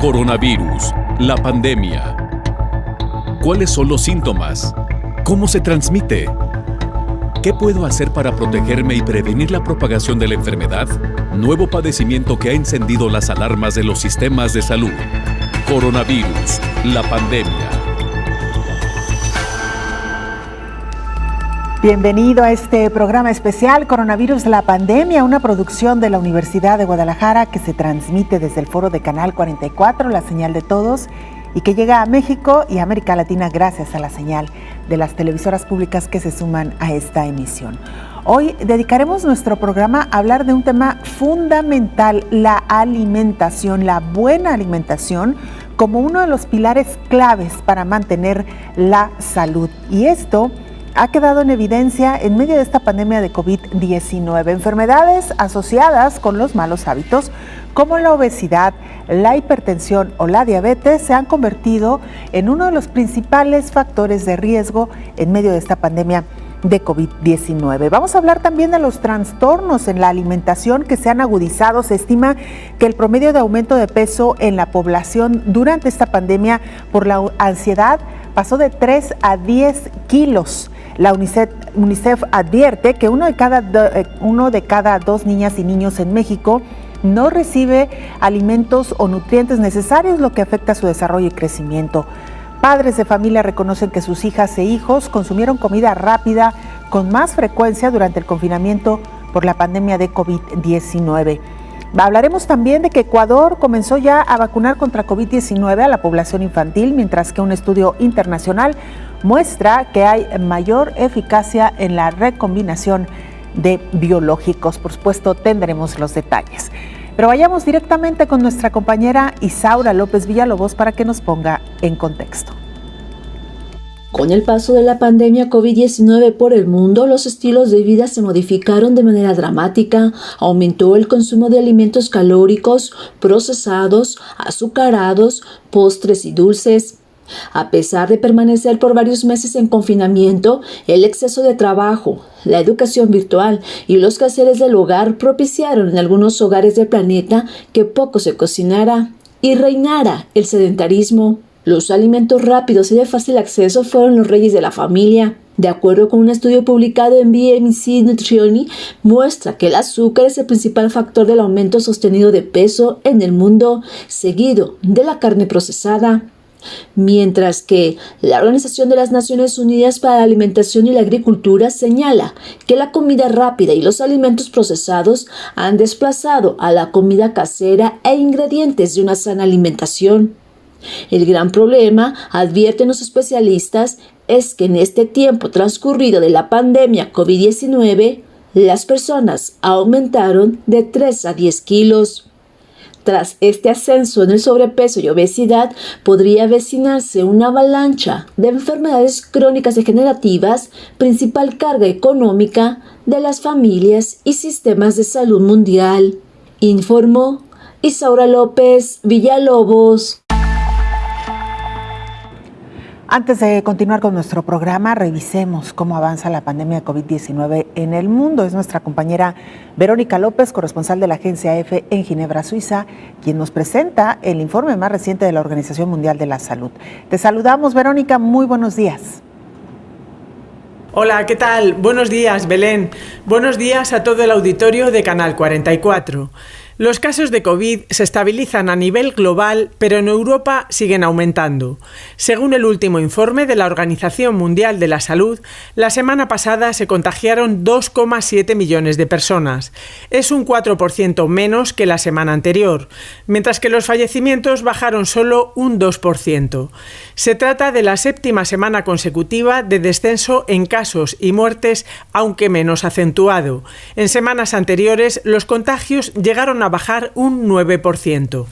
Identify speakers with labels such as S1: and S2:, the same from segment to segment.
S1: Coronavirus, la pandemia. ¿Cuáles son los síntomas? ¿Cómo se transmite? ¿Qué puedo hacer para protegerme y prevenir la propagación de la enfermedad? Nuevo padecimiento que ha encendido las alarmas de los sistemas de salud. Coronavirus, la pandemia.
S2: Bienvenido a este programa especial Coronavirus, la pandemia, una producción de la Universidad de Guadalajara que se transmite desde el foro de Canal 44, la señal de todos, y que llega a México y América Latina gracias a la señal de las televisoras públicas que se suman a esta emisión. Hoy dedicaremos nuestro programa a hablar de un tema fundamental, la alimentación, la buena alimentación, como uno de los pilares claves para mantener la salud. Y esto ha quedado en evidencia en medio de esta pandemia de COVID-19. Enfermedades asociadas con los malos hábitos, como la obesidad, la hipertensión o la diabetes, se han convertido en uno de los principales factores de riesgo en medio de esta pandemia de COVID-19. Vamos a hablar también de los trastornos en la alimentación que se han agudizado. Se estima que el promedio de aumento de peso en la población durante esta pandemia por la ansiedad pasó de 3 a 10 kilos. La UNICEF advierte que uno de cada 2 niñas y niños en México no recibe alimentos o nutrientes necesarios, lo que afecta su desarrollo y crecimiento. Padres de familia reconocen que sus hijas e hijos consumieron comida rápida con más frecuencia durante el confinamiento por la pandemia de COVID-19. Hablaremos también de que Ecuador comenzó ya a vacunar contra COVID-19 a la población infantil, mientras que un estudio internacional muestra que hay mayor eficacia en la recombinación de biológicos. Por supuesto, tendremos los detalles. Pero vayamos directamente con nuestra compañera Isaura López Villalobos para que nos ponga en contexto.
S3: Con el paso de la pandemia COVID-19 por el mundo, los estilos de vida se modificaron de manera dramática. Aumentó el consumo de alimentos calóricos, procesados, azucarados, postres y dulces. A pesar de permanecer por varios meses en confinamiento, el exceso de trabajo, la educación virtual y los quehaceres del hogar propiciaron en algunos hogares del planeta que poco se cocinara y reinara el sedentarismo. Los alimentos rápidos y de fácil acceso fueron los reyes de la familia. De acuerdo con un estudio publicado en BMC Nutrition, muestra que el azúcar es el principal factor del aumento sostenido de peso en el mundo, seguido de la carne procesada. Mientras que la Organización de las Naciones Unidas para la Alimentación y la Agricultura señala que la comida rápida y los alimentos procesados han desplazado a la comida casera e ingredientes de una sana alimentación. El gran problema, advierten los especialistas, es que en este tiempo transcurrido de la pandemia COVID-19, las personas aumentaron de 3 a 10 kilos. Tras este ascenso en el sobrepeso y obesidad, podría avecinarse una avalancha de enfermedades crónicas degenerativas, principal carga económica de las familias y sistemas de salud mundial, informó Isaura López Villalobos.
S2: Antes de continuar con nuestro programa, revisemos cómo avanza la pandemia de COVID-19 en el mundo. Es nuestra compañera Verónica López, corresponsal de la agencia EFE en Ginebra, Suiza, quien nos presenta el informe más reciente de la Organización Mundial de la Salud. Te saludamos, Verónica, muy buenos días.
S4: Hola, ¿qué tal? Buenos días, Belén. Buenos días a todo el auditorio de Canal 44. Los casos de COVID se estabilizan a nivel global, pero en Europa siguen aumentando. Según el último informe de la Organización Mundial de la Salud, la semana pasada se contagiaron 2,7 millones de personas. Es un 4% menos que la semana anterior, mientras que los fallecimientos bajaron solo un 2%. Se trata de la 7ª semana consecutiva de descenso en casos y muertes, aunque menos acentuado. En semanas anteriores, los contagios llegaron a bajar un 9%.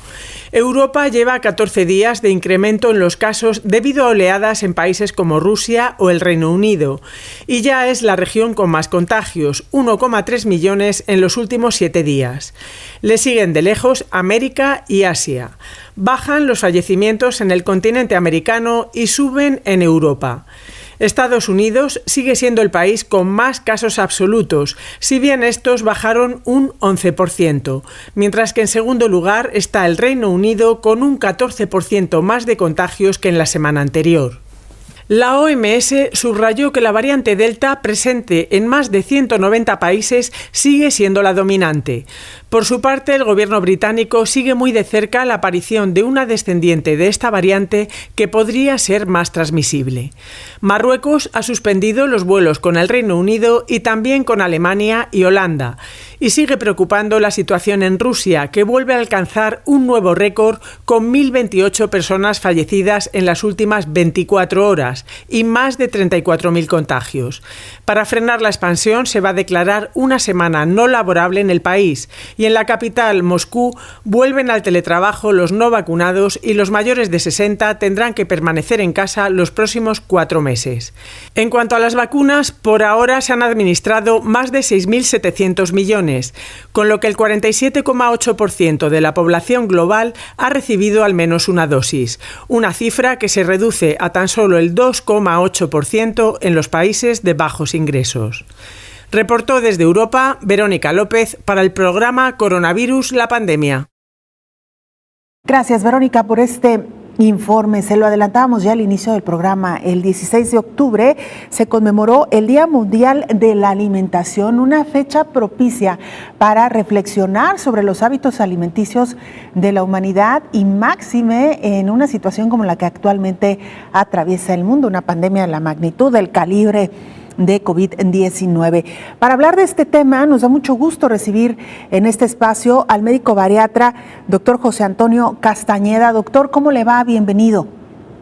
S4: Europa lleva 14 días de incremento en los casos debido a oleadas en países como Rusia o el Reino Unido, y ya es la región con más contagios, 1,3 millones en los últimos 7 días. Le siguen de lejos América y Asia. Bajan los fallecimientos en el continente americano y suben en Europa. Estados Unidos sigue siendo el país con más casos absolutos, si bien estos bajaron un 11%, mientras que en segundo lugar está el Reino Unido con un 14% más de contagios que en la semana anterior. La OMS subrayó que la variante Delta, presente en más de 190 países, sigue siendo la dominante. Por su parte, el gobierno británico sigue muy de cerca la aparición de una descendiente de esta variante que podría ser más transmisible. Marruecos ha suspendido los vuelos con el Reino Unido y también con Alemania y Holanda. Y sigue preocupando la situación en Rusia, que vuelve a alcanzar un nuevo récord con 1.028 personas fallecidas en las últimas 24 horas y más de 34.000 contagios. Para frenar la expansión se va a declarar una semana no laborable en el país y en la capital, Moscú, vuelven al teletrabajo los no vacunados y los mayores de 60 tendrán que permanecer en casa los próximos 4 meses. En cuanto a las vacunas, por ahora se han administrado más de 6.700 millones, con lo que el 47,8% de la población global ha recibido al menos una dosis, una cifra que se reduce a tan solo el 2,8% en los países de bajos ingresos. Reportó desde Europa Verónica López para el programa Coronavirus, la pandemia.
S2: Gracias, Verónica, por este informe. Se lo adelantábamos ya al inicio del programa. El 16 de octubre se conmemoró el Día Mundial de la Alimentación, una fecha propicia para reflexionar sobre los hábitos alimenticios de la humanidad y máxime en una situación como la que actualmente atraviesa el mundo, una pandemia de la magnitud, del calibre de COVID-19. Para hablar de este tema, nos da mucho gusto recibir en este espacio al médico bariatra, doctor José Antonio Castañeda. Doctor, ¿cómo le va? Bienvenido.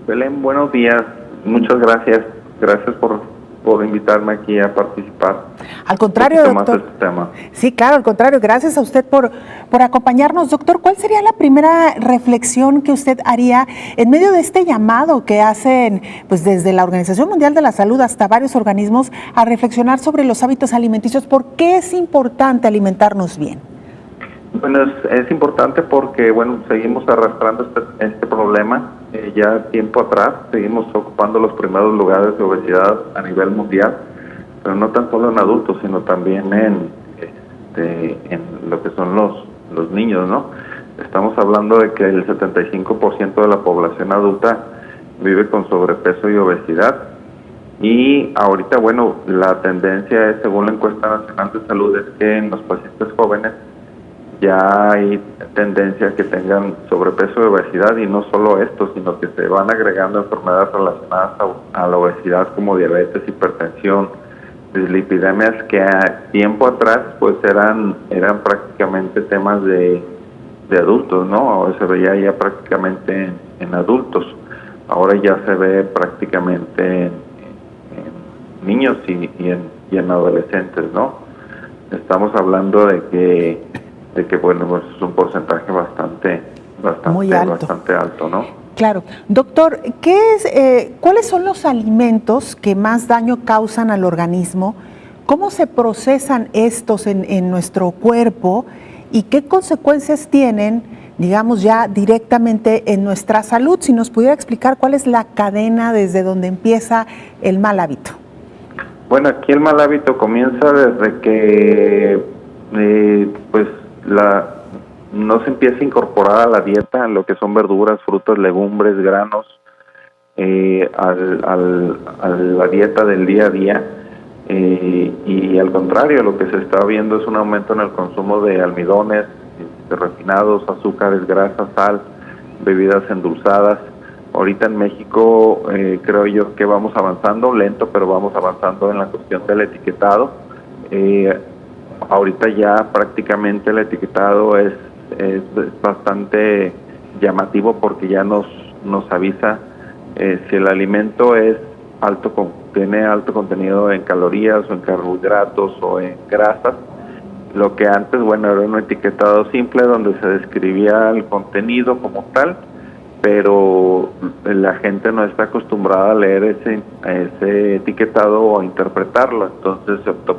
S5: Belén, buenos días. Muchas gracias. Gracias por invitarme aquí a participar.
S2: Al contrario, doctor.
S5: Este tema.
S2: Sí, claro, al contrario. Gracias a usted por acompañarnos. Doctor, ¿cuál sería la primera reflexión que usted haría en medio de este llamado que hacen pues desde la Organización Mundial de la Salud hasta varios organismos a reflexionar sobre los hábitos alimenticios? ¿Por qué es importante alimentarnos bien?
S5: Bueno, es importante porque, seguimos arrastrando este problema. Ya tiempo atrás seguimos ocupando los primeros lugares de obesidad a nivel mundial, pero no tan solo en adultos, sino también en lo que son los niños, ¿no? Estamos hablando de que el 75% de la población adulta vive con sobrepeso y obesidad. Y ahorita, la tendencia es, según la Encuesta Nacional de Salud, es que en los pacientes jóvenes ya hay tendencia a que tengan sobrepeso y obesidad, y no solo esto, sino que se van agregando enfermedades relacionadas a la obesidad como diabetes, hipertensión, dislipidemias, que a tiempo atrás pues eran prácticamente temas de adultos, ¿no? Ahora se veía ya prácticamente en adultos, ahora ya se ve prácticamente en niños y en adolescentes, ¿no? Estamos hablando de que pues es un porcentaje bastante alto, ¿no?
S2: Claro. Doctor, ¿cuáles son los alimentos que más daño causan al organismo? ¿Cómo se procesan estos en nuestro cuerpo? ¿Y qué consecuencias tienen, digamos, ya directamente en nuestra salud? Si nos pudiera explicar cuál es la cadena desde donde empieza el mal hábito.
S5: Bueno, aquí el mal hábito comienza desde que no se empieza a incorporar a la dieta lo que son verduras, frutas, legumbres, granos, a la dieta del día a día, y al contrario, lo que se está viendo es un aumento en el consumo de almidones, de refinados, azúcares, grasas, sal, bebidas endulzadas. Ahorita en México creo yo que vamos avanzando, lento, pero vamos avanzando en la cuestión del etiquetado. Ahorita ya prácticamente el etiquetado es bastante llamativo, porque ya nos avisa si el alimento tiene alto contenido en calorías o en carbohidratos o en grasas. Lo que antes, era un etiquetado simple donde se describía el contenido como tal, pero la gente no está acostumbrada a leer ese etiquetado o a interpretarlo, entonces se optó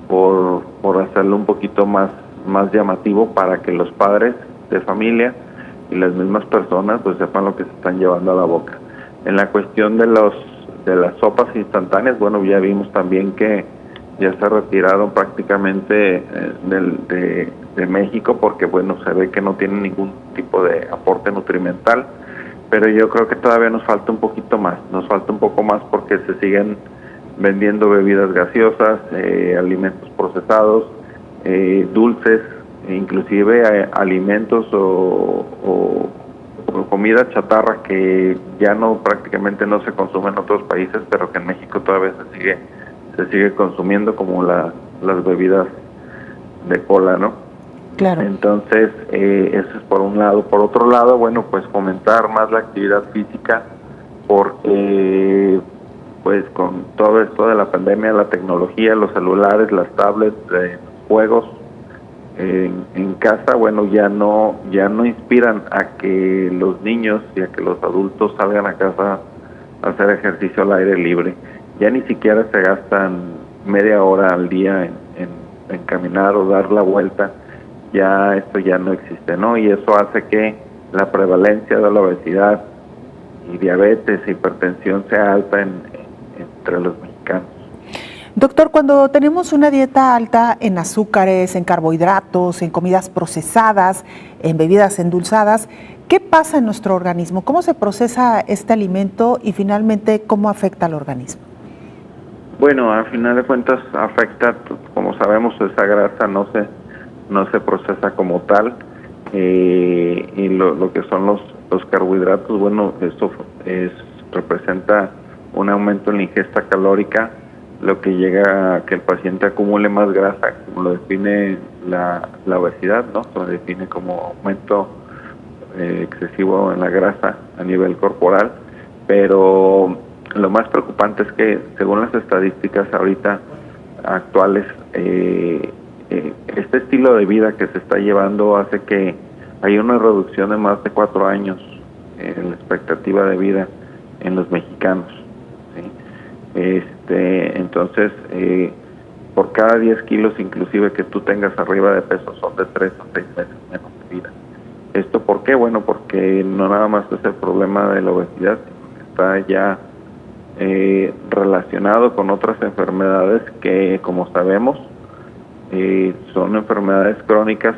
S5: por hacerlo un poquito más llamativo para que los padres de familia y las mismas personas pues sepan lo que se están llevando a la boca. En la cuestión de las sopas instantáneas, bueno, ya vimos también que ya se retiraron prácticamente de México porque, bueno, se ve que no tienen ningún tipo de aporte nutrimental, pero yo creo que todavía nos falta un poquito más, nos falta un poco más porque se siguen vendiendo bebidas gaseosas, alimentos procesados, dulces, inclusive alimentos o comida chatarra que ya no prácticamente no se consume en otros países, pero que en México todavía se sigue consumiendo, como las bebidas de cola, ¿no?
S2: Claro.
S5: Entonces, eso es por un lado. Por otro lado, bueno, pues fomentar más la actividad física, porque pues con todo esto de la pandemia, la tecnología, los celulares, las tablets, juegos en casa, bueno, ya no inspiran a que los niños y a que los adultos salgan a casa a hacer ejercicio al aire libre. Ya ni siquiera se gastan media hora al día en caminar o dar la vuelta. Ya esto ya no existe, ¿no? Y eso hace que la prevalencia de la obesidad y diabetes e hipertensión sea alta entre los mexicanos.
S2: Doctor, cuando tenemos una dieta alta en azúcares, en carbohidratos, en comidas procesadas, en bebidas endulzadas, ¿qué pasa en nuestro organismo? ¿Cómo se procesa este alimento y finalmente cómo afecta al organismo?
S5: Bueno, al final de cuentas afecta, como sabemos, esa grasa no se procesa como tal, y lo que son los carbohidratos, bueno, esto representa un aumento en la ingesta calórica, lo que llega a que el paciente acumule más grasa, como lo define la obesidad, ¿no? Se define como aumento excesivo en la grasa a nivel corporal, pero lo más preocupante es que, según las estadísticas ahorita actuales, este estilo de vida que se está llevando hace que hay una reducción de más de 4 años en la expectativa de vida en los mexicanos, ¿sí? Entonces, por cada 10 kilos inclusive que tú tengas arriba de peso, son de 3 o 6 meses menos de vida. ¿Esto por qué? Bueno, porque no nada más es el problema de la obesidad, sino que está ya relacionado con otras enfermedades que, como sabemos, son enfermedades crónicas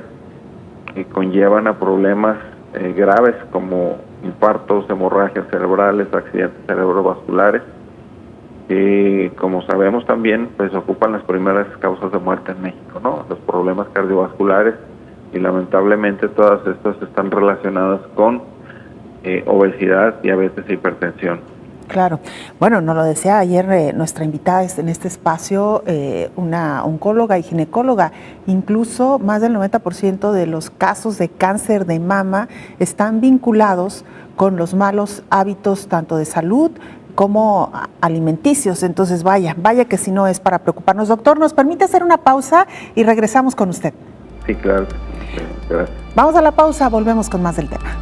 S5: que conllevan a problemas graves como infartos, hemorragias cerebrales, accidentes cerebrovasculares, que, como sabemos también, pues ocupan las primeras causas de muerte en México, ¿no? Los problemas cardiovasculares, y lamentablemente todas estas están relacionadas con obesidad, diabetes e hipertensión.
S2: Claro. Bueno, nos lo decía ayer nuestra invitada en este espacio, una oncóloga y ginecóloga. Incluso más del 90% de los casos de cáncer de mama están vinculados con los malos hábitos tanto de salud como alimenticios. Entonces, vaya que si no es para preocuparnos. Doctor, ¿nos permite hacer una pausa y regresamos con usted?
S5: Sí, claro. Gracias.
S2: Vamos a la pausa, volvemos con más del tema.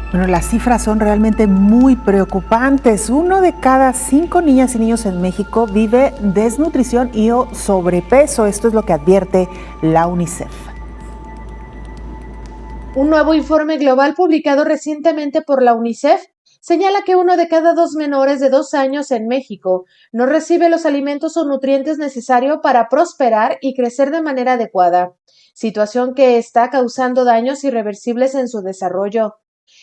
S2: Bueno, las cifras son realmente muy preocupantes. 1 de cada 5 niñas y niños en México vive desnutrición y o sobrepeso. Esto es lo que advierte la UNICEF.
S6: Un nuevo informe global publicado recientemente por la UNICEF señala que 1 de cada 2 menores de 2 años en México no recibe los alimentos o nutrientes necesarios para prosperar y crecer de manera adecuada, situación que está causando daños irreversibles en su desarrollo.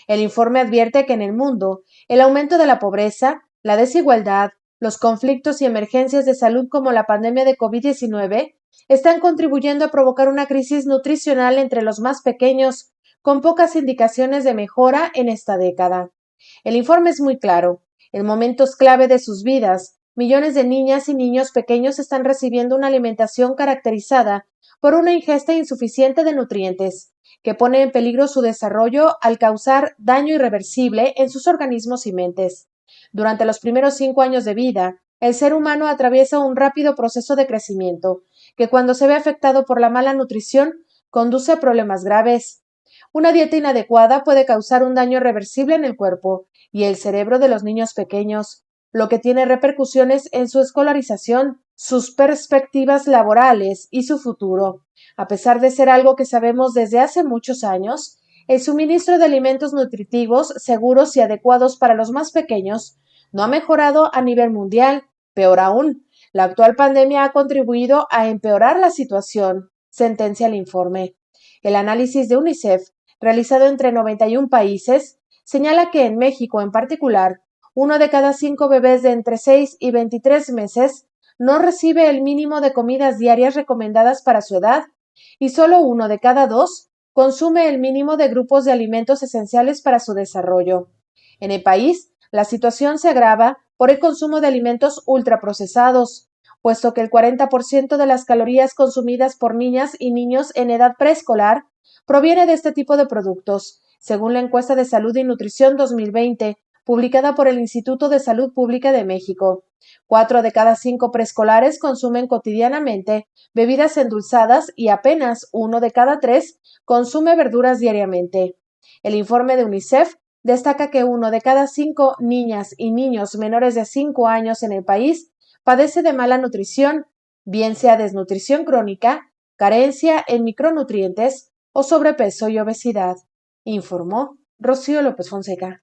S6: El informe advierte que en el mundo, el aumento de la pobreza, la desigualdad, los conflictos y emergencias de salud como la pandemia de COVID-19 están contribuyendo a provocar una crisis nutricional entre los más pequeños, con pocas indicaciones de mejora en esta década. El informe es muy claro. En momentos clave de sus vidas, millones de niñas y niños pequeños están recibiendo una alimentación caracterizada por una ingesta insuficiente de nutrientes, que pone en peligro su desarrollo al causar daño irreversible en sus organismos y mentes. Durante los primeros 5 años de vida, el ser humano atraviesa un rápido proceso de crecimiento, que cuando se ve afectado por la mala nutrición, conduce a problemas graves. Una dieta inadecuada puede causar un daño irreversible en el cuerpo y el cerebro de los niños pequeños, lo que tiene repercusiones en su escolarización, sus perspectivas laborales y su futuro. A pesar de ser algo que sabemos desde hace muchos años, el suministro de alimentos nutritivos, seguros y adecuados para los más pequeños no ha mejorado a nivel mundial. Peor aún, la actual pandemia ha contribuido a empeorar la situación, sentencia el informe. El análisis de UNICEF, realizado entre 91 países, señala que en México en particular, 1 de cada 5 bebés de entre 6 y 23 meses no recibe el mínimo de comidas diarias recomendadas para su edad y solo 1 de cada 2 consume el mínimo de grupos de alimentos esenciales para su desarrollo. En el país, la situación se agrava por el consumo de alimentos ultraprocesados, puesto que el 40% de las calorías consumidas por niñas y niños en edad preescolar proviene de este tipo de productos, según la encuesta de Salud y Nutrición 2020, publicada por el Instituto de Salud Pública de México. 4 de cada 5 preescolares consumen cotidianamente bebidas endulzadas y apenas 1 de cada 3 consume verduras diariamente. El informe de UNICEF destaca que 1 de cada 5 niñas y niños menores de 5 años en el país padece de mala nutrición, bien sea desnutrición crónica, carencia en micronutrientes o sobrepeso y obesidad, informó Rocío López Fonseca.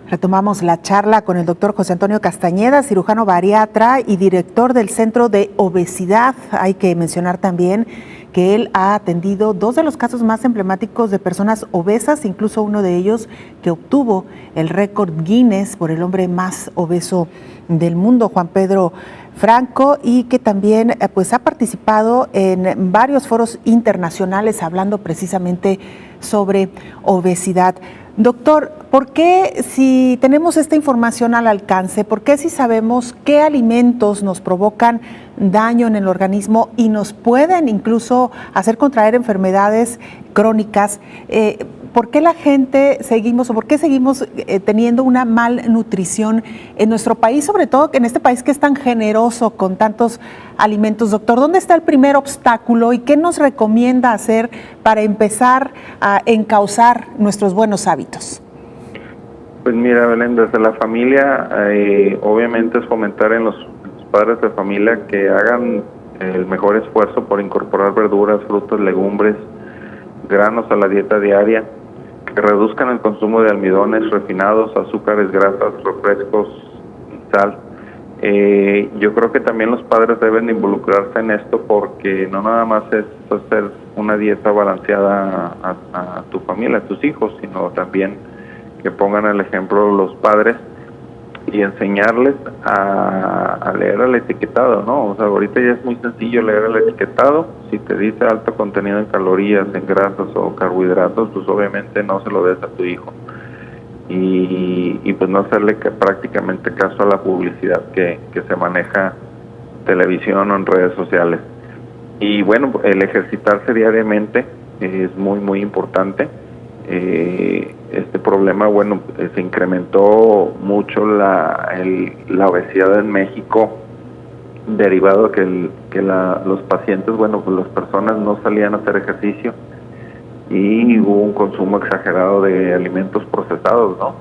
S2: Retomamos la charla con el doctor José Antonio Castañeda, cirujano bariatra y director del Centro de Obesidad. Hay que mencionar también que él ha atendido 2 de los casos más emblemáticos de personas obesas, incluso uno de ellos que obtuvo el récord Guinness por el hombre más obeso del mundo, Juan Pedro Franco, y que también pues ha participado en varios foros internacionales hablando precisamente sobre obesidad. Doctor, ¿por qué si tenemos esta información al alcance, por qué si sabemos qué alimentos nos provocan daño en el organismo y nos pueden incluso hacer contraer enfermedades crónicas, por qué la gente seguimos o por qué seguimos teniendo una malnutrición en nuestro país, sobre todo en este país que es tan generoso con tantos alimentos? Doctor, ¿dónde está el primer obstáculo y qué nos recomienda hacer para empezar a encauzar nuestros buenos hábitos?
S5: Pues mira, Belén, desde la familia, obviamente es fomentar en los padres de familia que hagan el mejor esfuerzo por incorporar verduras, frutas, legumbres, granos a la dieta diaria, que reduzcan el consumo de almidones refinados, azúcares, grasas, refrescos, sal. Yo creo que también los padres deben involucrarse en esto porque no nada más es hacer una dieta balanceada a tu familia, a tus hijos, sino también que pongan el ejemplo los padres y enseñarles a leer el etiquetado, ¿no? O sea, ahorita ya es muy sencillo leer el etiquetado. Si te dice alto contenido en calorías, en grasas o carbohidratos, pues obviamente no se lo des a tu hijo. Y pues no hacerle prácticamente caso a la publicidad que se maneja en televisión o en redes sociales. Y bueno, el ejercitarse diariamente es muy, muy importante. Este problema, bueno, se incrementó mucho la obesidad en México derivado que los pacientes, bueno, pues las personas no salían a hacer ejercicio y hubo un consumo exagerado de alimentos procesados, ¿no?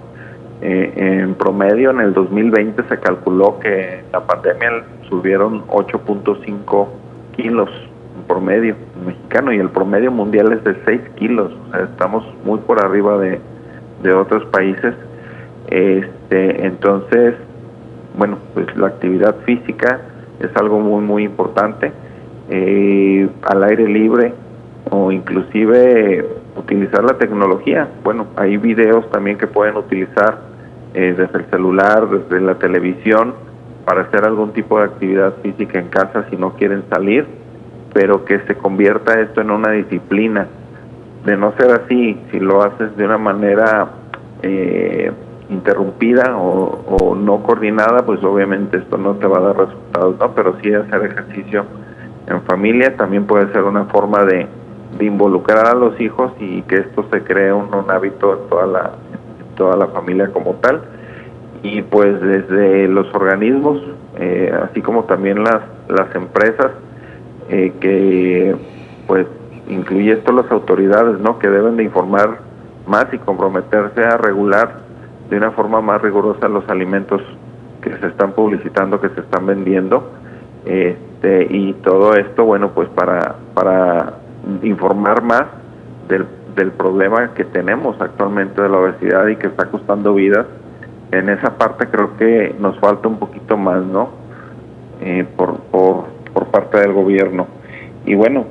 S5: En promedio, en el 2020 se calculó que en la pandemia subieron 8.5 kilos en promedio mexicano y el promedio mundial es de 6 kilos, o sea, estamos muy por arriba de otros países. Entonces, bueno, pues la actividad física es algo muy, muy importante, al aire libre o inclusive utilizar la tecnología. Bueno, hay videos también que pueden utilizar desde el celular, desde la televisión, para hacer algún tipo de actividad física en casa si no quieren salir, pero que se convierta esto en una disciplina. De no ser así, si lo haces de una manera interrumpida o no coordinada, pues obviamente esto no te va a dar resultados, ¿no? Pero sí hacer ejercicio en familia también puede ser una forma de involucrar a los hijos y que esto se cree un hábito en toda la familia como tal. Y pues desde los organismos así como también las empresas, que pues incluye esto las autoridades, ¿no? Que deben de informar más y comprometerse a regular de una forma más rigurosa los alimentos que se están publicitando, que se están vendiendo, y todo esto, bueno, pues para informar más del problema que tenemos actualmente de la obesidad y que está costando vidas. En esa parte creo que nos falta un poquito más, ¿no? Por parte del gobierno. Y bueno,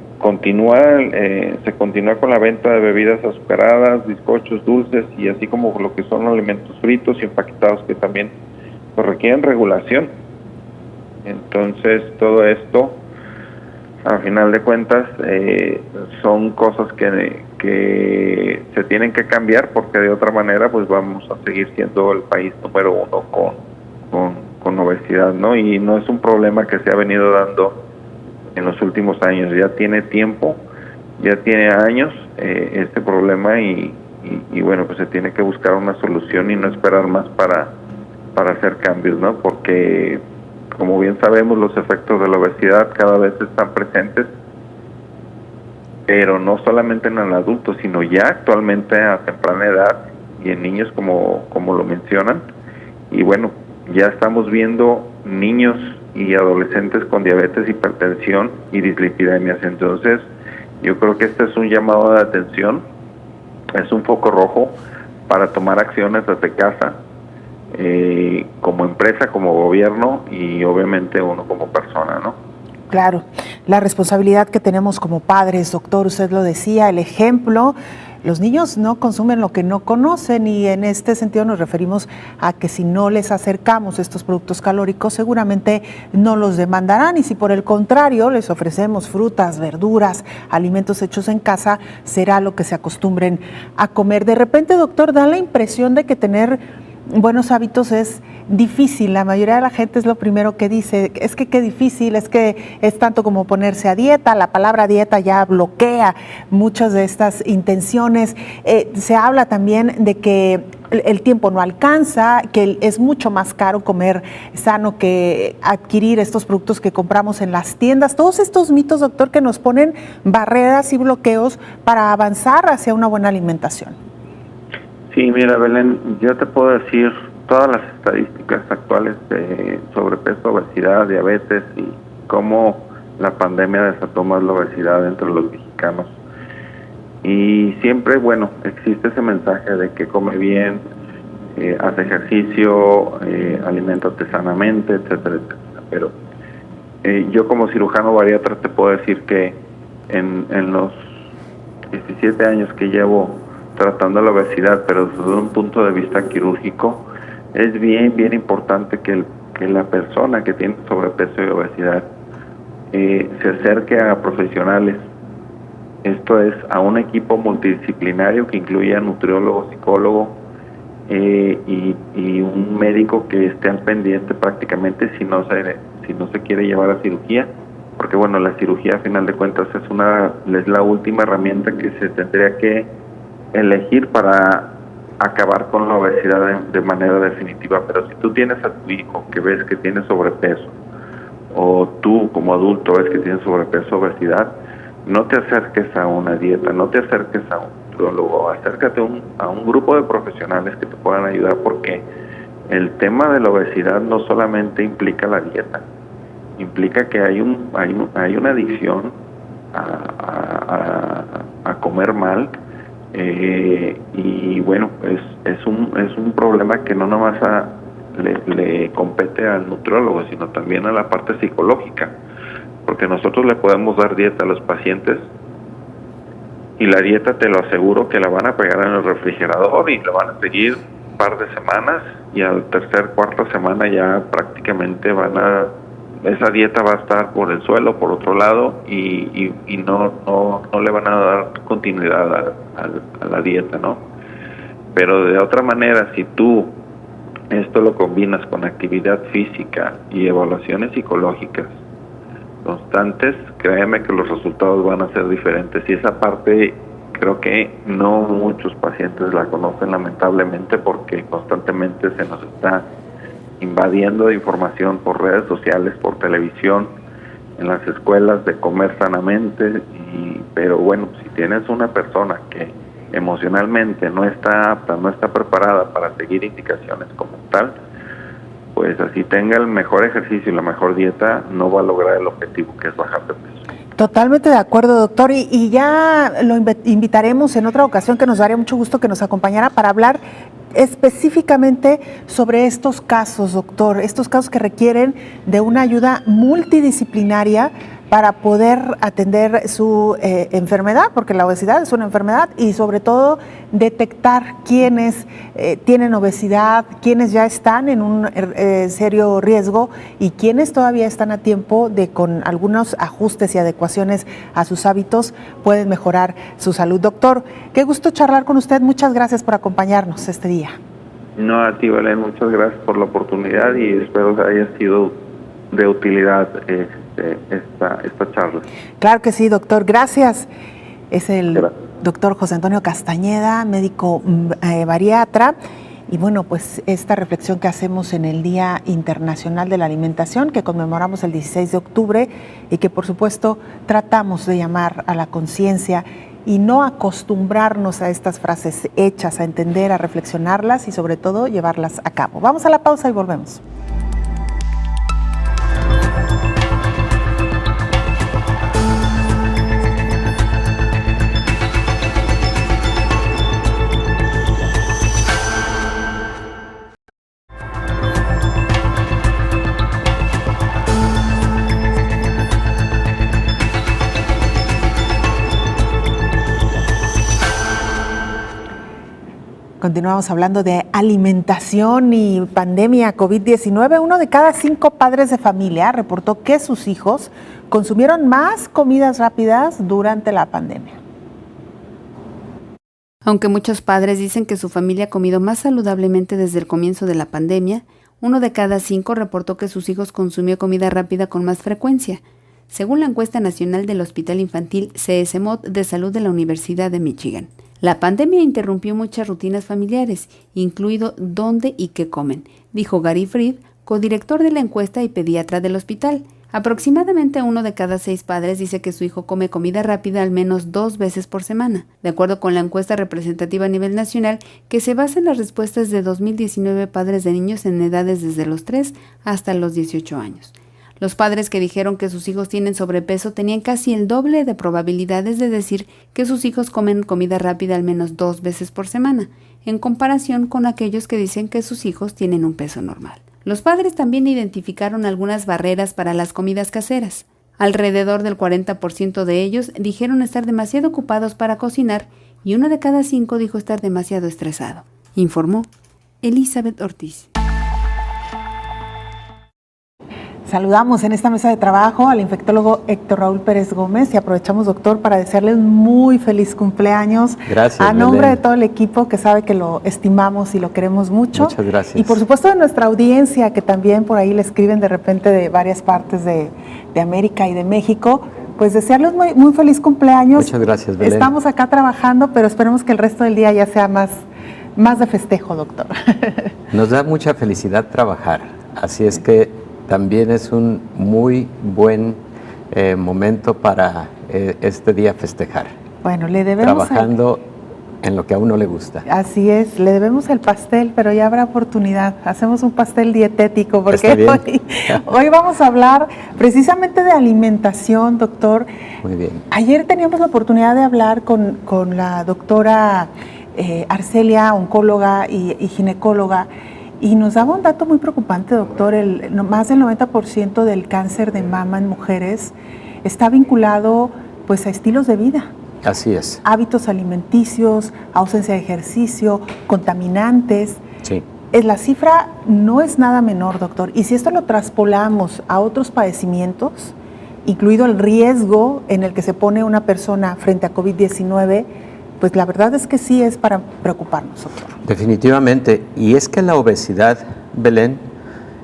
S5: se continúa con la venta de bebidas azucaradas, bizcochos, dulces y así como lo que son alimentos fritos y empaquetados que también pues requieren regulación. Entonces todo esto, a final de cuentas, son cosas que se tienen que cambiar, porque de otra manera pues vamos a seguir siendo el país número 1 con obesidad, ¿no? Y no es un problema que se ha venido dando en los últimos años, ya tiene tiempo, ya tiene años este problema y bueno, pues se tiene que buscar una solución y no esperar más para hacer cambios, ¿no? Porque como bien sabemos, los efectos de la obesidad cada vez están presentes, pero no solamente en el adulto, sino ya actualmente a temprana edad y en niños como lo mencionan. Y bueno, ya estamos viendo niños y adolescentes con diabetes, hipertensión y dislipidemias. Entonces, yo creo que este es un llamado de atención, es un foco rojo para tomar acciones desde casa, como empresa, como gobierno y obviamente uno como persona, ¿no?
S2: Claro, la responsabilidad que tenemos como padres, doctor, usted lo decía, el ejemplo. Los niños no consumen lo que no conocen y en este sentido nos referimos a que si no les acercamos estos productos calóricos seguramente no los demandarán, y si por el contrario les ofrecemos frutas, verduras, alimentos hechos en casa, será lo que se acostumbren a comer. De repente, doctor, da la impresión de que tener buenos hábitos es difícil. La mayoría de la gente es lo primero que dice, es que qué difícil, es que es tanto como ponerse a dieta. La palabra dieta ya bloquea muchas de estas intenciones. Se habla también de que el tiempo no alcanza, que es mucho más caro comer sano que adquirir estos productos que compramos en las tiendas. Todos estos mitos, doctor, que nos ponen barreras y bloqueos para avanzar hacia una buena alimentación.
S5: Sí, mira, Belén, yo te puedo decir todas las estadísticas actuales de sobrepeso, obesidad, diabetes y cómo la pandemia desató más la obesidad entre los mexicanos. Y siempre, bueno, existe ese mensaje de que come bien, hace ejercicio, aliméntate sanamente, etcétera, etcétera. Pero yo como cirujano bariatra te puedo decir que en los 17 años que llevo tratando la obesidad, pero desde un punto de vista quirúrgico, es bien importante que la persona que tiene sobrepeso y obesidad se acerque a profesionales. Esto es, a un equipo multidisciplinario que incluya nutriólogo, psicólogo y un médico que esté al pendiente prácticamente si no se quiere llevar a cirugía, porque bueno, la cirugía a final de cuentas es la última herramienta que se tendría que elegir para acabar con la obesidad de manera definitiva. Pero si tú tienes a tu hijo que ves que tiene sobrepeso, o tú como adulto ves que tienes sobrepeso, obesidad, no te acerques a una dieta, no te acerques a un nutriólogo, acércate a un grupo de profesionales que te puedan ayudar, porque el tema de la obesidad no solamente implica la dieta, implica que hay una adicción a comer mal. Y bueno, es un problema que no nomás le compete al nutriólogo, sino también a la parte psicológica, porque nosotros le podemos dar dieta a los pacientes y la dieta, te lo aseguro, que la van a pegar en el refrigerador y la van a seguir un par de semanas, y al cuarta semana ya prácticamente esa dieta va a estar por el suelo, por otro lado, y no le van a dar continuidad a la dieta, ¿no? Pero de otra manera, si tú esto lo combinas con actividad física y evaluaciones psicológicas constantes, créeme que los resultados van a ser diferentes. Y esa parte creo que no muchos pacientes la conocen, lamentablemente, porque constantemente se nos está invadiendo de información por redes sociales, por televisión, en las escuelas, de comer sanamente, pero bueno, si tienes una persona que emocionalmente no está apta, no está preparada para seguir indicaciones como tal, pues así tenga el mejor ejercicio y la mejor dieta, no va a lograr el objetivo, que es bajar de peso.
S2: Totalmente de acuerdo, doctor, y ya lo invitaremos en otra ocasión, que nos daría mucho gusto que nos acompañara para hablar específicamente sobre estos casos, doctor, estos casos que requieren de una ayuda multidisciplinaria para poder atender su enfermedad, porque la obesidad es una enfermedad, y sobre todo detectar quiénes tienen obesidad, quiénes ya están en un serio riesgo y quiénes todavía están a tiempo de, con algunos ajustes y adecuaciones a sus hábitos, pueden mejorar su salud. Doctor, qué gusto charlar con usted, muchas gracias por acompañarnos este día.
S5: No, a ti, Belén, muchas gracias por la oportunidad y espero que haya sido de utilidad esta charla.
S2: Claro que sí, doctor, gracias. Es el doctor José Antonio Castañeda, médico bariatra. Y bueno, pues esta reflexión que hacemos en el Día Internacional de la Alimentación, que conmemoramos el 16 de octubre y que por supuesto tratamos de llamar a la conciencia y no acostumbrarnos a estas frases hechas, a entender, a reflexionarlas y sobre todo llevarlas a cabo. Vamos a la pausa y volvemos. Continuamos hablando de alimentación y pandemia COVID-19. 1 de cada 5 padres de familia reportó que sus hijos consumieron más comidas rápidas durante la pandemia.
S7: Aunque muchos padres dicen que su familia ha comido más saludablemente desde el comienzo de la pandemia, 1 de cada 5 reportó que sus hijos consumió comida rápida con más frecuencia, según la encuesta nacional del Hospital Infantil CSMOD de Salud de la Universidad de Michigan. La pandemia interrumpió muchas rutinas familiares, incluido dónde y qué comen, dijo Gary Fried, codirector de la encuesta y pediatra del hospital. Aproximadamente 1 de cada 6 padres dice que su hijo come comida rápida al menos 2 veces por semana, de acuerdo con la encuesta representativa a nivel nacional que se basa en las respuestas de 2019 padres de niños en edades desde los 3 hasta los 18 años. Los padres que dijeron que sus hijos tienen sobrepeso tenían casi el doble de probabilidades de decir que sus hijos comen comida rápida al menos 2 veces por semana, en comparación con aquellos que dicen que sus hijos tienen un peso normal. Los padres también identificaron algunas barreras para las comidas caseras. Alrededor del 40% de ellos dijeron estar demasiado ocupados para cocinar y 1 de cada 5 dijo estar demasiado estresado, informó Elizabeth Ortiz.
S2: Saludamos en esta mesa de trabajo al infectólogo Héctor Raúl Pérez Gómez y aprovechamos, doctor, para desearle un muy feliz cumpleaños.
S8: Gracias,
S2: a nombre
S8: Belén,
S2: de todo el equipo que sabe que lo estimamos y lo queremos mucho.
S8: Muchas gracias.
S2: Y por supuesto de nuestra audiencia, que también por ahí le escriben de repente de varias partes de América y de México, pues desearles muy feliz cumpleaños.
S8: Muchas gracias, Belén.
S2: Estamos acá trabajando, pero esperemos que el resto del día ya sea más de festejo, doctor.
S8: Nos da mucha felicidad trabajar, así es que también es un muy buen momento para este día festejar.
S2: Bueno, le debemos
S8: trabajando en lo que a uno le gusta.
S2: Así es, le debemos el pastel, pero ya habrá oportunidad. Hacemos un pastel dietético, porque hoy vamos a hablar precisamente de alimentación, doctor.
S8: Muy bien.
S2: Ayer teníamos la oportunidad de hablar con la doctora Arcelia, oncóloga y ginecóloga, y nos daba un dato muy preocupante, doctor. Más del 90% del cáncer de mama en mujeres está vinculado pues a estilos de vida.
S8: Así es.
S2: Hábitos alimenticios, ausencia de ejercicio, contaminantes.
S8: Sí.
S2: La cifra no es nada menor, doctor. Y si esto lo traspolamos a otros padecimientos, incluido el riesgo en el que se pone una persona frente a COVID-19, pues la verdad es que sí es para preocuparnos, doctor.
S8: Definitivamente. Y es que la obesidad, Belén,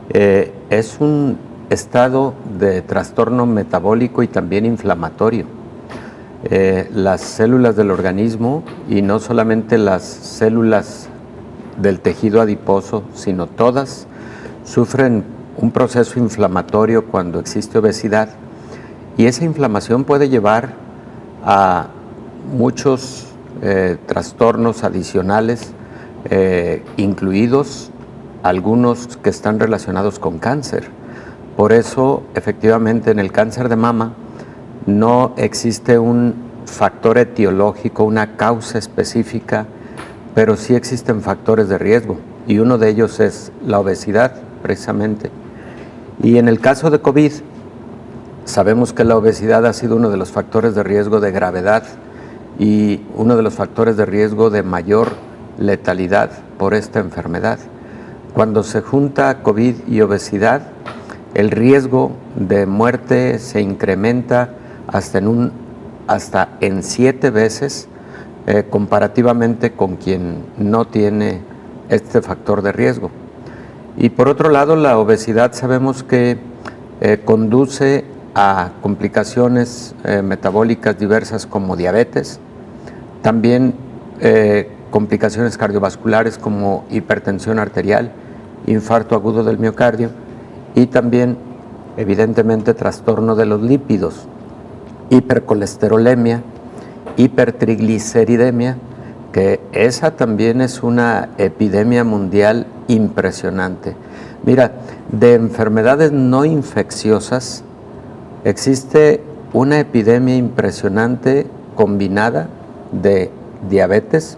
S8: es un estado de trastorno metabólico y también inflamatorio. Las células del organismo, y no solamente las células del tejido adiposo, sino todas, sufren un proceso inflamatorio cuando existe obesidad, y esa inflamación puede llevar a muchos trastornos adicionales, incluidos algunos que están relacionados con cáncer. Por eso, efectivamente, en el cáncer de mama no existe un factor etiológico, una causa específica, pero sí existen factores de riesgo, y uno de ellos es la obesidad, precisamente. Y en el caso de COVID, sabemos que la obesidad ha sido uno de los factores de riesgo de gravedad y uno de los factores de riesgo de mayor letalidad por esta enfermedad. Cuando se junta COVID y obesidad, el riesgo de muerte se incrementa hasta en 7 veces comparativamente con quien no tiene este factor de riesgo. Y por otro lado, la obesidad sabemos que conduce a complicaciones metabólicas diversas como diabetes, también complicaciones cardiovasculares como hipertensión arterial, infarto agudo del miocardio, y también, evidentemente, trastorno de los lípidos, hipercolesterolemia, hipertrigliceridemia, que esa también es una epidemia mundial impresionante. Mira, de enfermedades no infecciosas existe una epidemia impresionante combinada de diabetes,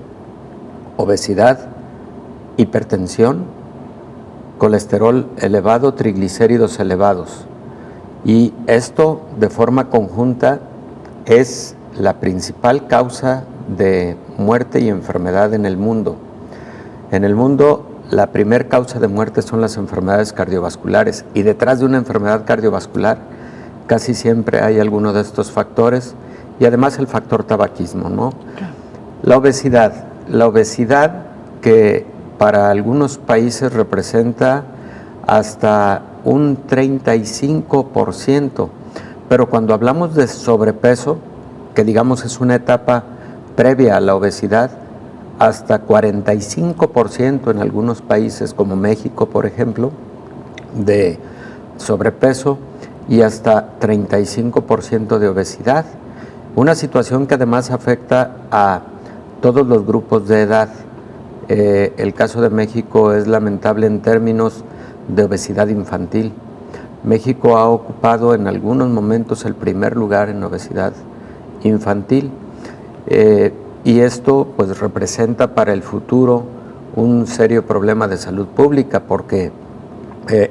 S8: obesidad, hipertensión, colesterol elevado, triglicéridos elevados. Y esto de forma conjunta es la principal causa de muerte y enfermedad en el mundo. En el mundo, la primera causa de muerte son las enfermedades cardiovasculares, y detrás de una enfermedad cardiovascular casi siempre hay alguno de estos factores, y además el factor tabaquismo, ¿no? La obesidad que para algunos países representa hasta un 35%, pero cuando hablamos de sobrepeso, que digamos es una etapa previa a la obesidad, hasta 45% en algunos países como México, por ejemplo, de sobrepeso, y hasta 35% de obesidad. Una situación que además afecta a todos los grupos de edad. El caso de México es lamentable en términos de obesidad infantil. México ha ocupado en algunos momentos el primer lugar en obesidad infantil, y esto pues representa para el futuro un serio problema de salud pública, porque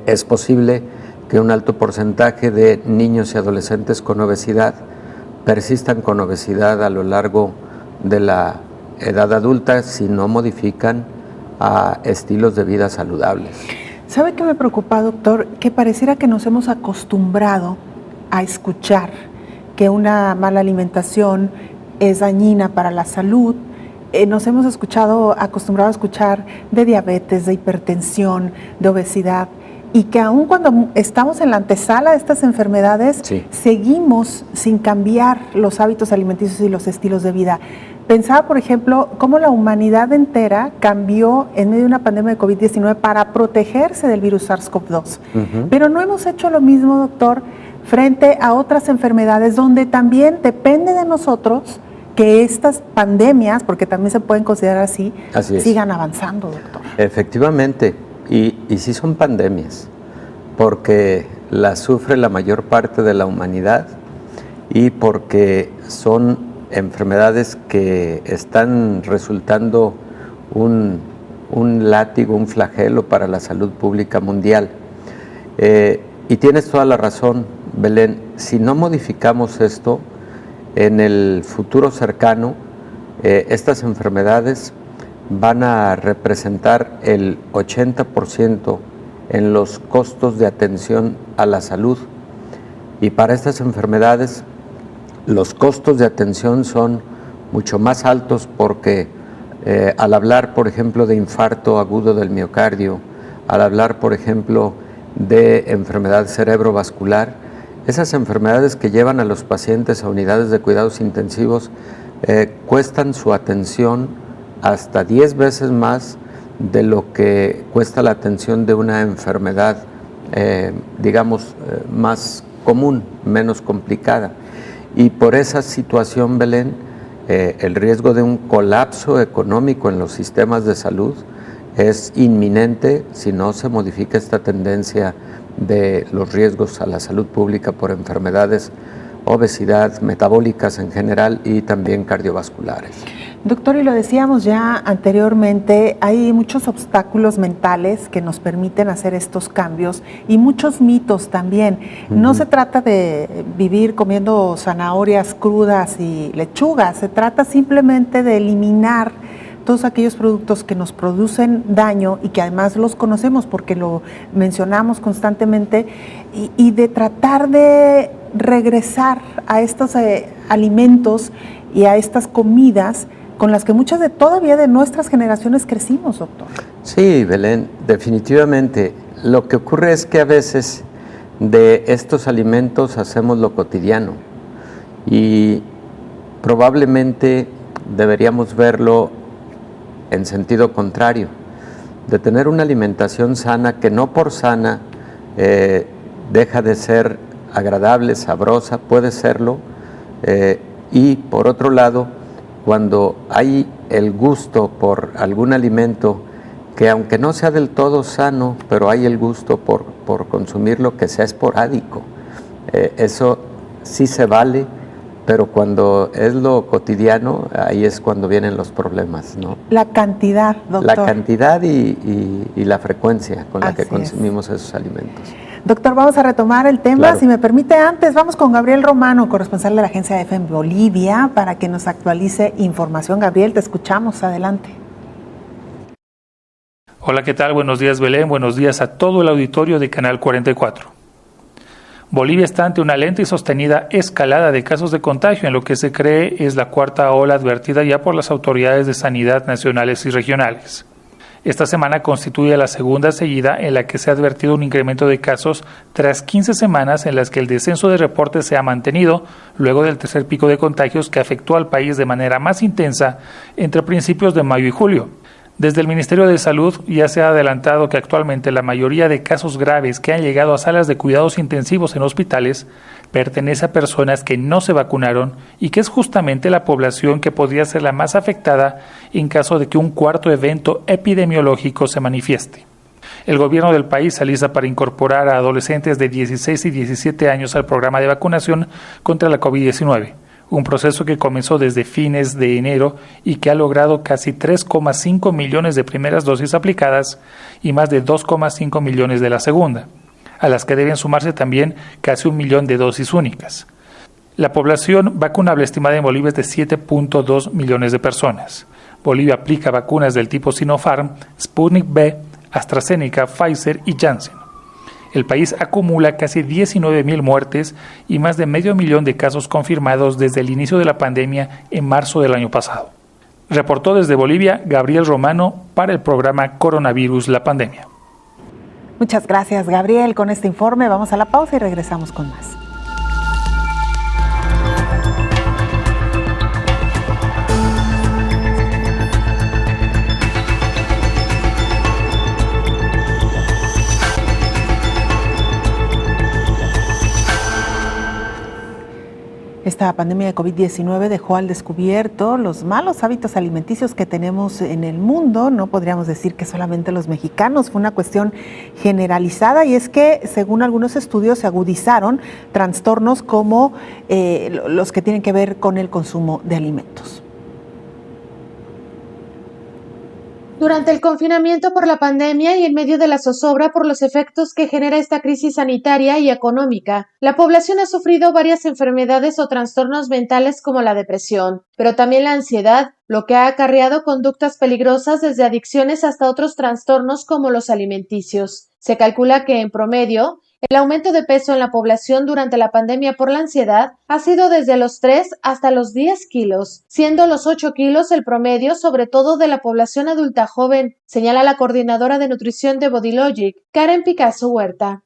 S8: es posible que un alto porcentaje de niños y adolescentes con obesidad persistan con obesidad a lo largo de la edad adulta si no modifican a estilos de vida saludables.
S2: ¿Sabe qué me preocupa, doctor? Que pareciera que nos hemos acostumbrado a escuchar que una mala alimentación es dañina para la salud. Nos hemos acostumbrado a escuchar de diabetes, de hipertensión, de obesidad, y que aun cuando estamos en la antesala de estas enfermedades, sí, seguimos sin cambiar los hábitos alimenticios y los estilos de vida. Pensaba, por ejemplo, cómo la humanidad entera cambió en medio de una pandemia de COVID-19 para protegerse del virus SARS-CoV-2. Pero no hemos hecho lo mismo, doctor, frente a otras enfermedades donde también depende de nosotros que estas pandemias, porque también se pueden considerar así sigan avanzando, doctor.
S8: Efectivamente, y sí son pandemias, porque las sufre la mayor parte de la humanidad y porque son enfermedades que están resultando un látigo, un flagelo para la salud pública mundial. Y tienes toda la razón, Belén, si no modificamos esto, en el futuro cercano, estas enfermedades van a representar el 80% en los costos de atención a la salud. Y para estas enfermedades, los costos de atención son mucho más altos porque al hablar, por ejemplo, de infarto agudo del miocardio, al hablar, por ejemplo, de enfermedad cerebrovascular, esas enfermedades que llevan a los pacientes a unidades de cuidados intensivos cuestan su atención hasta 10 veces más de lo que cuesta la atención de una enfermedad, más común, menos complicada. Y por esa situación, Belén, el riesgo de un colapso económico en los sistemas de salud es inminente si no se modifica esta tendencia de los riesgos a la salud pública por enfermedades, obesidad, metabólicas en general y también cardiovasculares.
S2: Doctor, y lo decíamos ya anteriormente, hay muchos obstáculos mentales que nos permiten hacer estos cambios y muchos mitos también. No se trata de vivir comiendo zanahorias crudas y lechugas, se trata simplemente de eliminar todos aquellos productos que nos producen daño y que además los conocemos porque lo mencionamos constantemente y de tratar de regresar a estos alimentos y a estas comidas con las que muchas todavía de nuestras generaciones crecimos, doctor.
S8: Sí, Belén, definitivamente. Lo que ocurre es que a veces de estos alimentos hacemos lo cotidiano y probablemente deberíamos verlo en sentido contrario, de tener una alimentación sana que no por sana deja de ser agradable, sabrosa, puede serlo, y por otro lado, cuando hay el gusto por algún alimento que aunque no sea del todo sano, pero hay el gusto por consumirlo, que sea esporádico, eso sí se vale, pero cuando es lo cotidiano, ahí es cuando vienen los problemas, ¿no?
S2: La cantidad, doctor.
S8: La cantidad y la frecuencia con la que
S2: Así
S8: consumimos esos alimentos.
S2: Doctor, vamos a retomar el tema, claro. Si me permite antes, vamos con Gabriel Romano, corresponsal de la agencia EFE en Bolivia, para que nos actualice información. Gabriel, te escuchamos, adelante.
S9: Hola, ¿qué tal? Buenos días, Belén, buenos días a todo el auditorio de Canal 44. Bolivia está ante una lenta y sostenida escalada de casos de contagio en lo que se cree es la cuarta ola advertida ya por las autoridades de sanidad nacionales y regionales. Esta semana constituye la segunda seguida en la que se ha advertido un incremento de casos tras 15 semanas en las que el descenso de reportes se ha mantenido luego del tercer pico de contagios que afectó al país de manera más intensa entre principios de mayo y julio. Desde el Ministerio de Salud ya se ha adelantado que actualmente la mayoría de casos graves que han llegado a salas de cuidados intensivos en hospitales pertenece a personas que no se vacunaron y que es justamente la población que podría ser la más afectada en caso de que un cuarto evento epidemiológico se manifieste. El gobierno del país se alista para incorporar a adolescentes de 16 y 17 años al programa de vacunación contra la COVID-19. Un proceso que comenzó desde fines de enero y que ha logrado casi 3,5 millones de primeras dosis aplicadas y más de 2,5 millones de la segunda, a las que deben sumarse también casi 1 millón de dosis únicas. La población vacunable estimada en Bolivia es de 7.2 millones de personas. Bolivia aplica vacunas del tipo Sinopharm, Sputnik V, AstraZeneca, Pfizer y Janssen. El país acumula casi 19.000 muertes y más de 500.000 de casos confirmados desde el inicio de la pandemia en marzo del año pasado. Reportó desde Bolivia Gabriel Romano para el programa Coronavirus, la pandemia.
S2: Muchas gracias, Gabriel. Con este informe vamos a la pausa y regresamos con más. Esta pandemia de COVID-19 dejó al descubierto los malos hábitos alimenticios que tenemos en el mundo. No podríamos decir que solamente los mexicanos, fue una cuestión generalizada y es que, según algunos estudios, se agudizaron trastornos como los que tienen que ver con el consumo de alimentos.
S6: Durante el confinamiento por la pandemia y en medio de la zozobra por los efectos que genera esta crisis sanitaria y económica, la población ha sufrido varias enfermedades o trastornos mentales como la depresión, pero también la ansiedad, lo que ha acarreado conductas peligrosas desde adicciones hasta otros trastornos como los alimenticios. Se calcula que, en promedio, el aumento de peso en la población durante la pandemia por la ansiedad ha sido desde los 3 hasta los 10 kilos, siendo los 8 kilos el promedio, sobre todo de la población adulta joven, señala la coordinadora de nutrición de Bodylogic, Karen Picasso Huerta.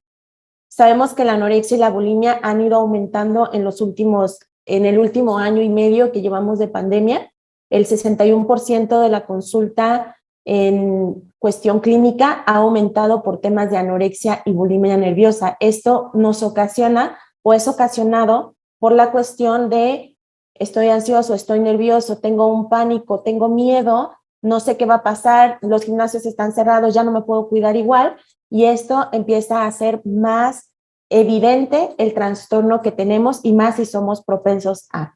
S10: Sabemos que la anorexia y la bulimia han ido aumentando en el último año y medio que llevamos de pandemia. El 61% de la consulta en cuestión clínica ha aumentado por temas de anorexia y bulimia nerviosa. Esto nos ocasiona o es ocasionado por la cuestión de estoy ansioso, estoy nervioso, tengo un pánico, tengo miedo, no sé qué va a pasar, los gimnasios están cerrados, ya no me puedo cuidar igual, y esto empieza a hacer más evidente el trastorno que tenemos y más si somos propensos a.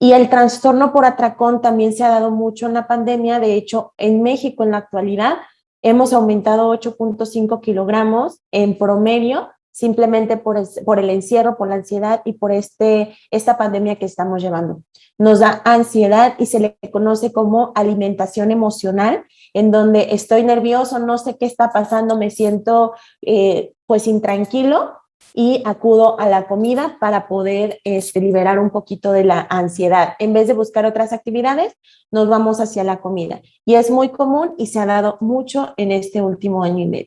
S10: Y el trastorno por atracón también se ha dado mucho en la pandemia. De hecho, en México en la actualidad hemos aumentado 8.5 kilogramos en promedio, simplemente por el encierro, por la ansiedad y por esta pandemia que estamos llevando. Nos da ansiedad y se le conoce como alimentación emocional, en donde estoy nervioso, no sé qué está pasando, me siento pues intranquilo, y acudo a la comida para poder liberar un poquito de la ansiedad. En vez de buscar otras actividades, nos vamos hacia la comida. Y es muy común y se ha dado mucho en este último año y medio.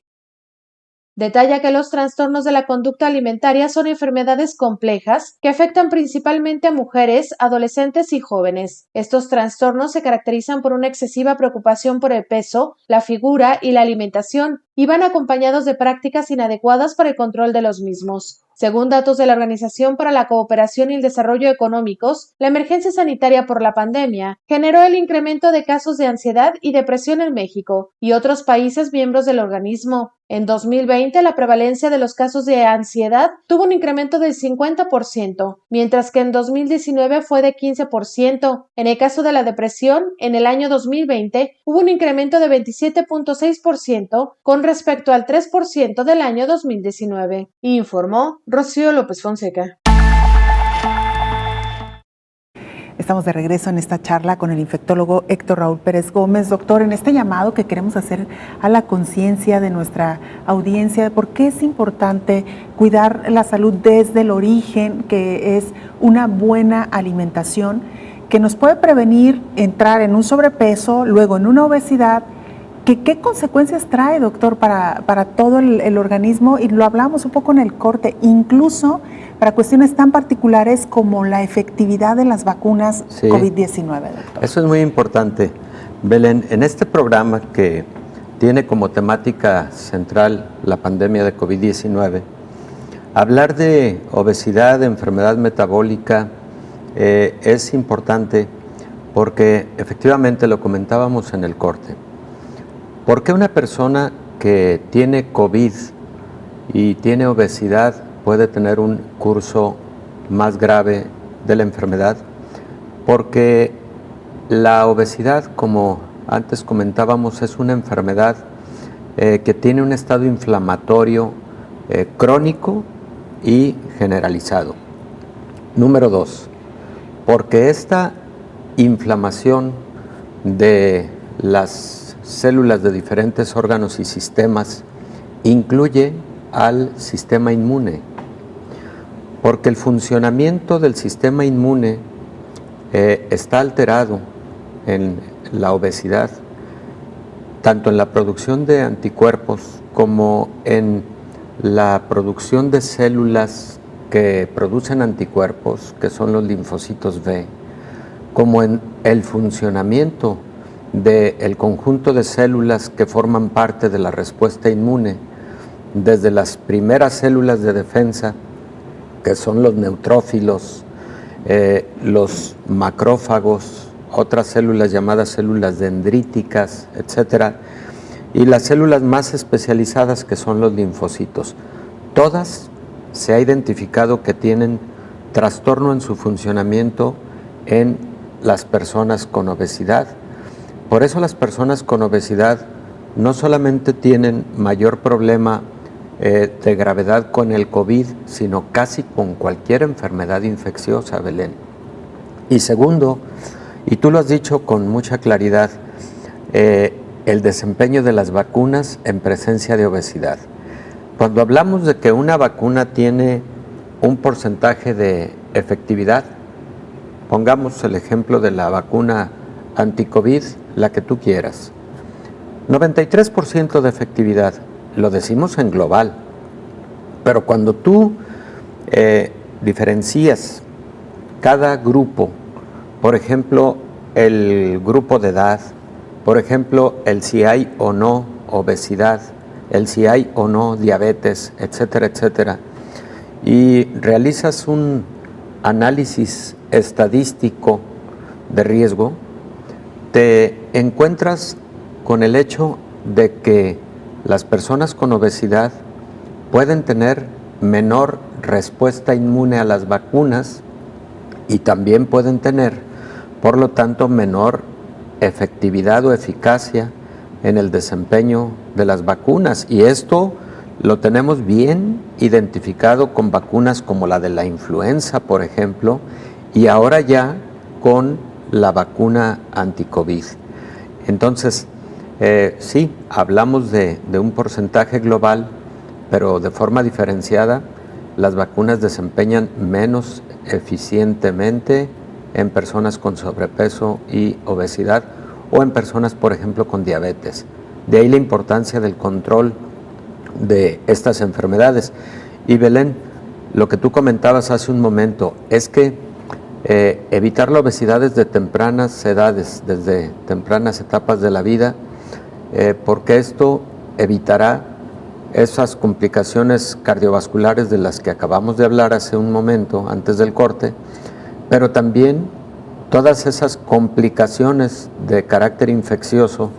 S6: Detalla que los trastornos de la conducta alimentaria son enfermedades complejas que afectan principalmente a mujeres, adolescentes y jóvenes. Estos trastornos se caracterizan por una excesiva preocupación por el peso, la figura y la alimentación, y van acompañados de prácticas inadecuadas para el control de los mismos. Según datos de la Organización para la Cooperación y el Desarrollo Económicos, la emergencia sanitaria por la pandemia generó el incremento de casos de ansiedad y depresión en México y otros países miembros del organismo. En 2020, la prevalencia de los casos de ansiedad tuvo un incremento del 50%, mientras que en 2019 fue de 15%. En el caso de la depresión, en el año 2020 hubo un incremento de 27.6% con respecto al 3% del año 2019, informó Rocío López Fonseca.
S2: Estamos de regreso en esta charla con el infectólogo Héctor Raúl Pérez Gómez. Doctor, en este llamado que queremos hacer a la conciencia de nuestra audiencia de por qué es importante cuidar la salud desde el origen, que es una buena alimentación, que nos puede prevenir entrar en un sobrepeso, luego en una obesidad, ¿qué consecuencias trae, doctor, para todo el organismo? Y lo hablamos un poco en el corte, incluso para cuestiones tan particulares como la efectividad de las vacunas COVID-19, doctor.
S8: Eso es muy importante. Belén, en este programa que tiene como temática central la pandemia de COVID-19, hablar de obesidad, de enfermedad metabólica, es importante porque efectivamente lo comentábamos en el corte. ¿Por qué una persona que tiene COVID y tiene obesidad puede tener un curso más grave de la enfermedad? Porque la obesidad, como antes comentábamos, es una enfermedad que tiene un estado inflamatorio crónico y generalizado. Número 2, porque esta inflamación de las células de diferentes órganos y sistemas incluye al sistema inmune, porque el funcionamiento del sistema inmune está alterado en la obesidad, tanto en la producción de anticuerpos como en la producción de células que producen anticuerpos, que son los linfocitos B, como en el funcionamiento del conjunto de células que forman parte de la respuesta inmune, desde las primeras células de defensa, que son los neutrófilos, los macrófagos, otras células llamadas células dendríticas, etcétera, y las células más especializadas que son los linfocitos. Todas se ha identificado que tienen trastorno en su funcionamiento en las personas con obesidad. Por eso las personas con obesidad no solamente tienen mayor problema de gravedad con el COVID, sino casi con cualquier enfermedad infecciosa, Belén. Y segundo, y tú lo has dicho con mucha claridad, el desempeño de las vacunas en presencia de obesidad. Cuando hablamos de que una vacuna tiene un porcentaje de efectividad, pongamos el ejemplo de la vacuna anti-COVID, la que tú quieras. 93% de efectividad, lo decimos en global, pero cuando tú diferencias cada grupo, por ejemplo, el grupo de edad, por ejemplo, el si hay o no obesidad, el si hay o no diabetes, etcétera, etcétera, y realizas un análisis estadístico de riesgo, te encuentras con el hecho de que las personas con obesidad pueden tener menor respuesta inmune a las vacunas y también pueden tener, por lo tanto, menor efectividad o eficacia en el desempeño de las vacunas. Y esto lo tenemos bien identificado con vacunas como la de la influenza, por ejemplo, y ahora ya con la vacuna anti-COVID. Entonces, sí, hablamos de un porcentaje global, pero de forma diferenciada, las vacunas desempeñan menos eficientemente en personas con sobrepeso y obesidad o en personas, por ejemplo, con diabetes. De ahí la importancia del control de estas enfermedades. Y Belén, lo que tú comentabas hace un momento es que evitar la obesidad desde tempranas edades, desde tempranas etapas de la vida, porque esto evitará esas complicaciones cardiovasculares de las que acabamos de hablar hace un momento, antes del corte, pero también todas esas complicaciones de carácter infeccioso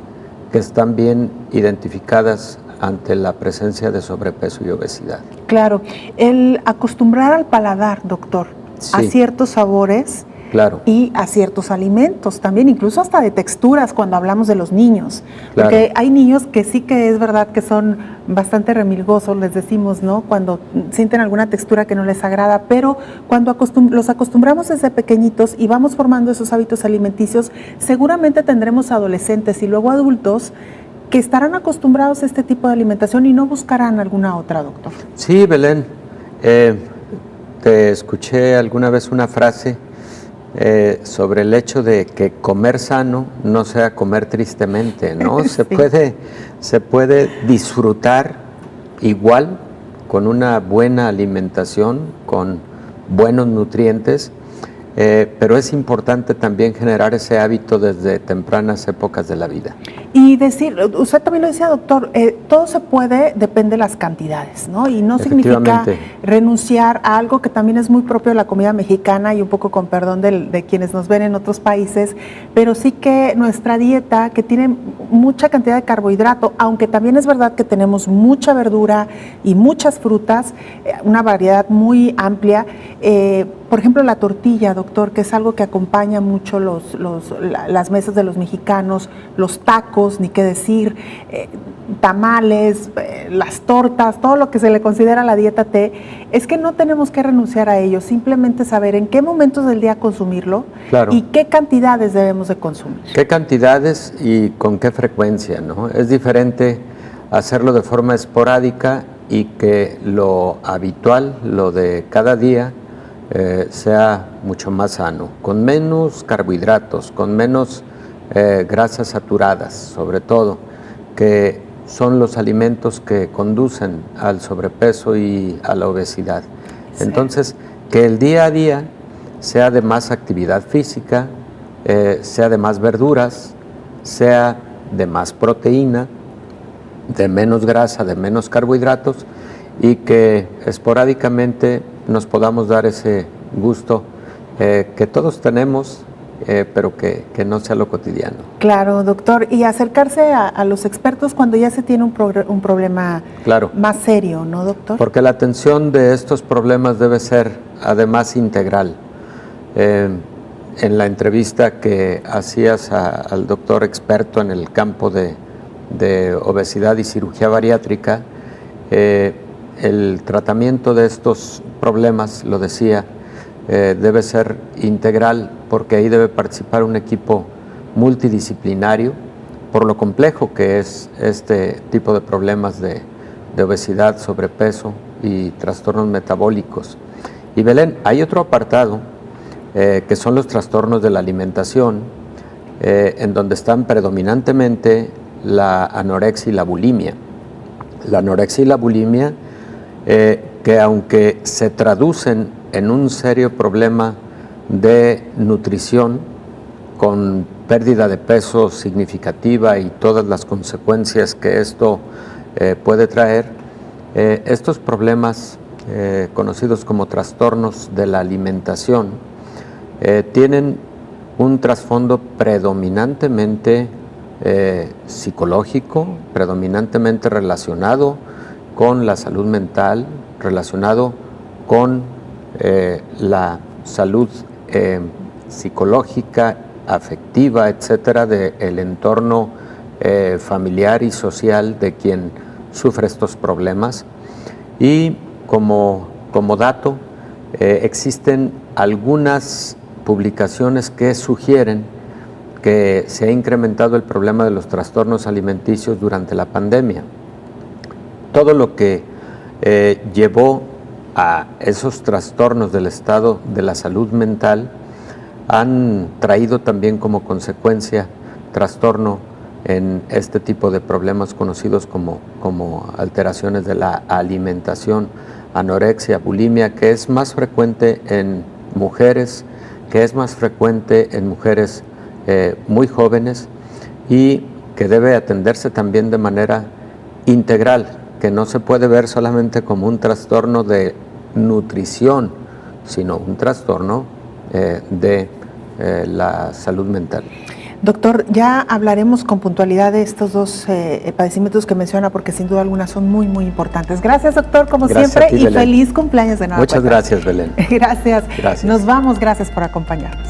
S8: que están bien identificadas ante la presencia de sobrepeso y obesidad.
S2: Claro, el acostumbrar al paladar, doctor, a ciertos sabores, claro, y a ciertos alimentos también, incluso hasta de texturas cuando hablamos de los niños. Claro. Porque hay niños que sí que es verdad que son bastante remilgosos, les decimos, ¿no? Cuando sienten alguna textura que no les agrada, pero cuando los acostumbramos desde pequeñitos y vamos formando esos hábitos alimenticios, seguramente tendremos adolescentes y luego adultos que estarán acostumbrados a este tipo de alimentación y no buscarán alguna otra, doctor.
S8: Sí, Belén, te escuché alguna vez una frase sobre el hecho de que comer sano no sea comer tristemente, ¿no? Sí. Se puede disfrutar igual con una buena alimentación, con buenos nutrientes, pero es importante también generar ese hábito desde tempranas épocas de la vida.
S2: Y decir, usted también lo decía, doctor, todo se puede, depende de las cantidades, ¿no? Y no significa renunciar a algo que también es muy propio de la comida mexicana y un poco con perdón de quienes nos ven en otros países, pero sí que nuestra dieta, que tiene mucha cantidad de carbohidrato, aunque también es verdad que tenemos mucha verdura y muchas frutas, una variedad muy amplia, por ejemplo, la tortilla, doctor, que es algo que acompaña mucho las mesas de los mexicanos, los tacos, ni qué decir, tamales, las tortas, todo lo que se le considera la dieta T, es que no tenemos que renunciar a ello, simplemente saber en qué momentos del día consumirlo, claro, y qué cantidades debemos de consumir.
S8: ¿Qué cantidades y con qué frecuencia, no? Es diferente hacerlo de forma esporádica y que lo habitual, lo de cada día, sea mucho más sano, con menos carbohidratos, con menos grasas saturadas, sobre todo, que son los alimentos que conducen al sobrepeso y a la obesidad. Sí. Entonces, que el día a día sea de más actividad física, sea de más verduras, sea de más proteína, de menos grasa, de menos carbohidratos, y que esporádicamente nos podamos dar ese gusto que todos tenemos, pero que no sea lo cotidiano.
S2: Claro, doctor, y acercarse a los expertos cuando ya se tiene un problema, claro, más serio, ¿no, doctor?
S8: Porque la atención de estos problemas debe ser además integral. En la entrevista que hacías al doctor experto en el campo de obesidad y cirugía bariátrica, el tratamiento de estos problemas, lo decía, debe ser integral, porque ahí debe participar un equipo multidisciplinario por lo complejo que es este tipo de problemas de obesidad, sobrepeso y trastornos metabólicos. Y Belén, hay otro apartado que son los trastornos de la alimentación, en donde están predominantemente la anorexia y la bulimia. La anorexia y la bulimia, que aunque se traducen en un serio problema de nutrición con pérdida de peso significativa y todas las consecuencias que esto puede traer, estos problemas conocidos como trastornos de la alimentación tienen un trasfondo predominantemente psicológico, predominantemente relacionado con la salud mental, relacionado con la salud psicológica, afectiva, etcétera, del entorno familiar y social de quien sufre estos problemas. Y como dato, existen algunas publicaciones que sugieren que se ha incrementado el problema de los trastornos alimenticios durante la pandemia. Todo lo que llevó a esos trastornos del estado de la salud mental han traído también como consecuencia trastorno en este tipo de problemas conocidos como alteraciones de la alimentación, anorexia, bulimia, que es más frecuente en mujeres, que es más frecuente en mujeres muy jóvenes y que debe atenderse también de manera integral, que no se puede ver solamente como un trastorno de nutrición, sino un trastorno de la salud mental.
S2: Doctor, ya hablaremos con puntualidad de estos dos padecimientos que menciona, porque sin duda alguna son muy, muy importantes. Gracias, doctor, como siempre,
S8: ti,
S2: y
S8: Belén.
S2: feliz cumpleaños de nuevo.
S8: Muchas gracias, Belén.
S2: Gracias.
S8: Gracias.
S2: Nos vamos, gracias por acompañarnos.